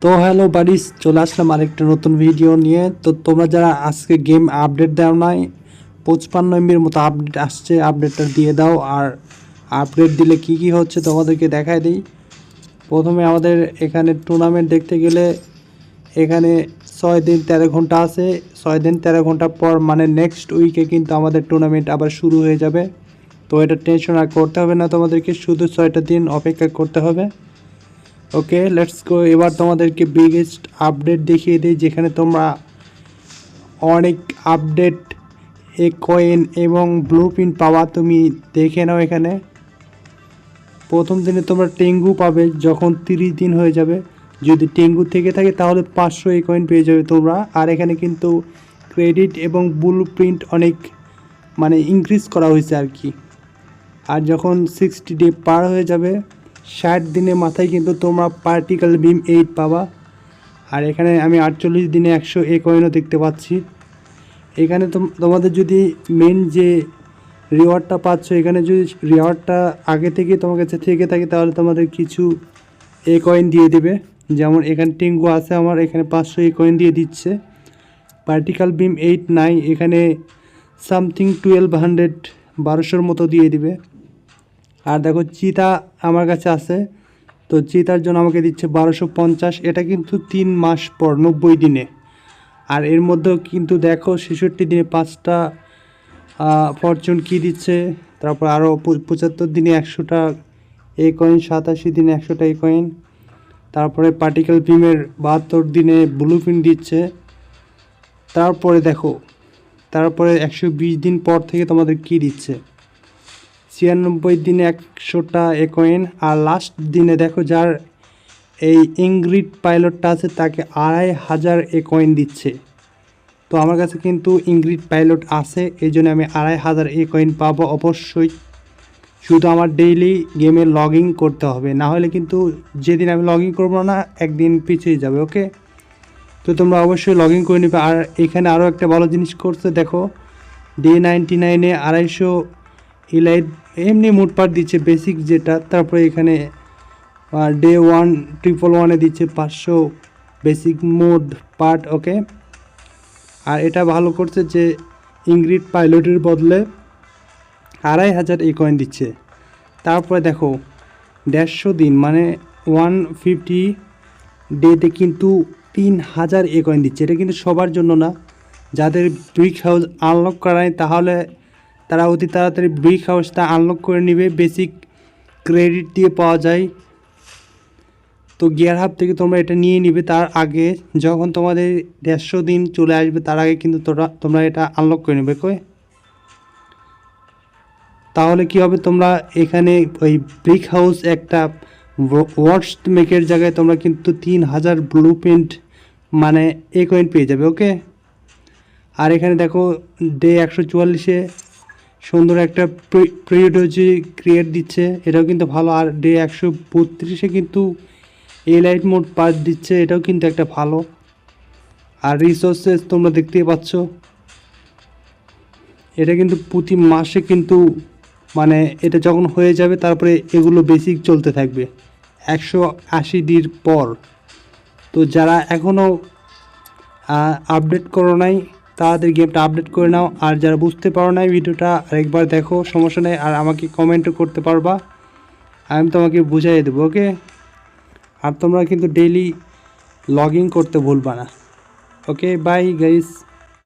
তো hello buddies, চলে আসলাম আরেকটা নতুন ভিডিও নিয়ে। তো তোমরা যারা আজকে গেম আপডেট দাও নাই, 55 MBর মতো আপডেট আসছে, আপডেটটা দিয়ে দাও। আর আপডেট দিলে কি কি হচ্ছে তোমাদেরকে দেখাই দিই। প্রথমে আমাদের এখানে টুর্নামেন্ট দেখতে গেলে এখানে 6 দিন 13 ঘন্টা আছে। 6 দিন 13 ঘন্টা পর মানে নেক্সট উইকে কিন্তু আমাদের টুর্নামেন্ট আবার শুরু হয়ে যাবে। তো এটা টেনশন আর করতে হবে না, তোমাদেরকে শুধু 6টা দিন অপেক্ষা করতে হবে। ওকে, লেটস গো। এবার তোমাদেরকে বিগেস্ট আপডেট দেখিয়ে দিই, যেখানে তোমরা অনেক আপডেট এ কয়েন এবং ব্লু প্রিন্ট পাওয়া। তুমি দেখে নাও, এখানে প্রথম দিনে তোমরা টেঙ্গু পাবে যখন 30 দিন হয়ে যাবে। যদি টেঙ্গু থেকে থাকে তাহলে 500 এই কয়েন পেয়ে যাবে তোমরা। আর এখানে কিন্তু ক্রেডিট এবং ব্লু প্রিন্ট অনেক মানে ইনক্রিজ করা হয়েছে আর কি। আর যখন 60 ডে পার হয়ে যাবে, 60 দিনের মাথায় কিন্তু তোমরা পার্টিকেল বিম 8 পাবা। আর এখানে আমি 48 দিনে 100 এ কয়েনও দেখতে পাচ্ছি। এখানে তোমাদের যদি মেন যে রিওয়ার্ডটা পাচ্ছ, এখানে যদি রিওয়ার্ডটা আগে থেকে তোমার কাছে থেকে থাকে তাহলে তোমাদের কিছু এ কয়েন দিয়ে দেবে। যেমন এখানে টিঙ্গু আছে আমার, এখানে 500 এ কয়েন দিয়ে দিচ্ছে। পার্টিকেল বিম 8 নাই, এখানে সামথিং 1200 1200-র মতো দিয়ে দিবে। আর দেখো চিতা আমার কাছে আছে, তো চিতার জন্য আমাকে দিচ্ছে 1250। এটা কিন্তু 3 মাস পর 90 দিনে। আর এর মধ্যেও কিন্তু দেখো 66 দিনে 5টা ফরচুন কি দিচ্ছে। তারপর আরও 75 দিনে 100টা এই কয়েন, 87 দিনে 100টা এই কয়েন। তারপরে পার্টিকেল বিমের 72 দিনে ব্লু প্রিন্ট দিচ্ছে। তারপরে দেখো, তারপরে 120 দিন পর থেকে তোমাদের কি দিচ্ছে, 96 দিনে 100টা এ কয়েন। আর লাস্ট দিনে দেখো যার এই ইংগ্রিড পাইলটটা আছে তাকে 2500 এ কয়েন দিচ্ছে। তো আমার কাছে কিন্তু ইংগ্রিড পাইলট আছে, এই জন্য আমি 2500 এ কয়েন পাবো অবশ্যই। শুধু আমার ডেইলি গেমে লগ ইন করতে হবে, না হলে কিন্তু যেদিন আমি লগ ইন করবো না একদিন পিছিয়ে যাবে। ওকে, তো তোমরা অবশ্যই লগ ইন করে নেবে। আর এখানে আরও একটা ভালো জিনিস করছে, দেখো ডে 99-এ 250 ইলাইট এমনি মুটপাট দিচ্ছে বেসিক যেটা। তারপরে এখানে ডে 111-এ দিচ্ছে 500 বেসিক মোড পার্ট। ওকে, আর এটা ভালো করছে যে ইংগ্রিড পাইলটের বদলে 2500 এই কয়েন দিচ্ছে। তারপরে দেখো 150 দিন মানে 150 ডেতে কিন্তু 3000 এ কয়েন দিচ্ছে। এটা কিন্তু সবার জন্য না, যাদের ব্রিক হাউস আনলক করায় তাহলে তারা অতি তাড়াতাড়ি ব্রিক হাউসটা আনলক করে নেবে। বেসিক ক্রেডিট দিয়ে পাওয়া যায়। তো গিয়ার হাব থেকে তোমরা এটা নিয়ে নিবে তার আগে, যখন তোমাদের 150 দিন চলে আসবে তার আগে কিন্তু তোমরা এটা আনলক করে নেবে। তাহলে কি হবে, তোমরা এখানে ওই ব্রিক হাউস একটা ওয়ার্স মেকের জায়গায় তোমরা কিন্তু 3000 ব্লু প্রিন্ট মানে এ কয়েন পেয়ে যাবে। ওকে, আর এখানে দেখো ডে 144-এ সুন্দর একটা প্রিওডোজি ক্রিয়েট দিচ্ছে, এটাও কিন্তু ভালো। আর ডে 132-এ কিন্তু লাইট মোড পাস দিচ্ছে, এটাও কিন্তু একটা ভালো। আর রিসোর্সেস তোমরা দেখতেই পাচ্ছ, এটা কিন্তু প্রতি মাসে কিন্তু মানে এটা যখন হয়ে যাবে তারপরে এগুলো বেসিক চলতে থাকবে 180 দিন পর। তো যারা এখনও আপডেট করো নাই তাদের গেমটা আপডেট করে নাও। আর যারা বুঝতে পারো নাই ভিডিওটা আরেকবার দেখো, সমস্যা নেই। আর আমাকে কমেন্টও করতে পারবা, আমি তোমাকে বুঝাই দেবো। ওকে, আর তোমরা কিন্তু ডেইলি লগ ইন করতে ভুলবা না। ওকে, বাই গাইস।